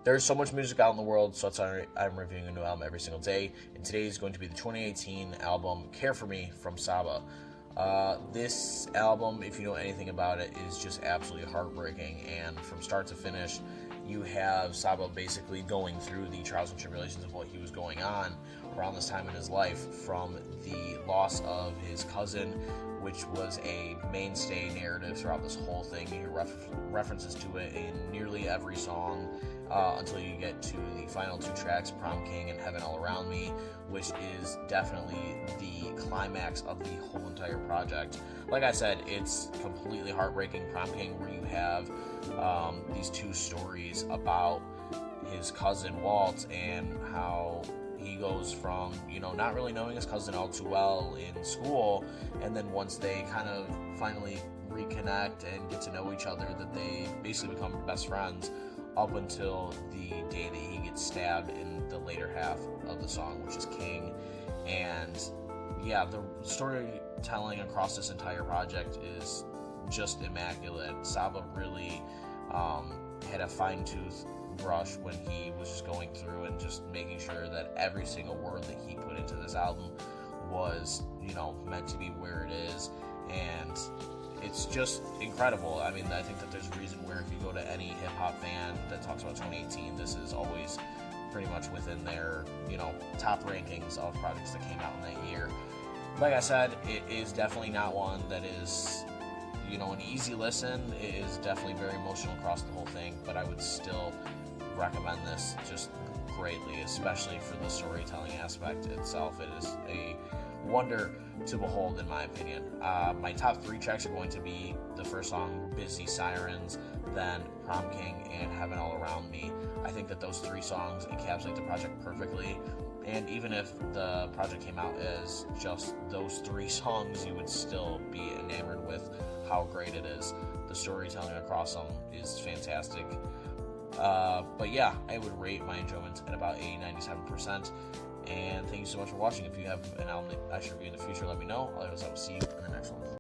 There's so much music out in the world, so that's why I'm reviewing a new album every single day. And today is going to be the 2018 album Care For Me from Saba. This album, if you know anything about it, is just absolutely heartbreaking. And from start to finish, you have Saba basically going through the trials and tribulations of what he was going on around this time in his life, from the loss of his cousin, which was a mainstay narrative throughout this whole thing. You hear references to it in nearly every song, until you get to the final two tracks, Prom King and Heaven All Around Me, which is definitely the climax of the whole entire project. Like I said, it's completely heartbreaking. Prom King, where you have these two stories about his cousin Walt and how he goes from, not really knowing his cousin all too well in school, and then once they kind of finally reconnect and get to know each other, that they basically become best friends up until the day that he gets stabbed in the later half of the song, which is King. And yeah, the storytelling across this entire project is just immaculate. Saba really had a fine-tooth brush when he was just going through and just making sure that every single word that he put into this album was, meant to be where it is. And it's just incredible. I mean, I think that there's a reason where if you go to any hip-hop fan that talks about 2018, this is always pretty much within their, top rankings of projects that came out in that year. Like I said, it is definitely not one that is, an easy listen. It is definitely very emotional across the whole thing, but I would still recommend this just greatly, especially for the storytelling aspect itself. It is a wonder to behold, in my opinion. My top three tracks are going to be the first song, Busy Sirens, then Prom King, and Heaven All Around Me. I think that those three songs encapsulate the project perfectly, and even if the project came out as just those three songs, you would still be enamored with how great it is. The storytelling across them is fantastic. But yeah, I would rate my enjoyment at about 97%. And thank you so much for watching. If you have an album that I should review in the future, let me know. Otherwise, I will see you in the next one.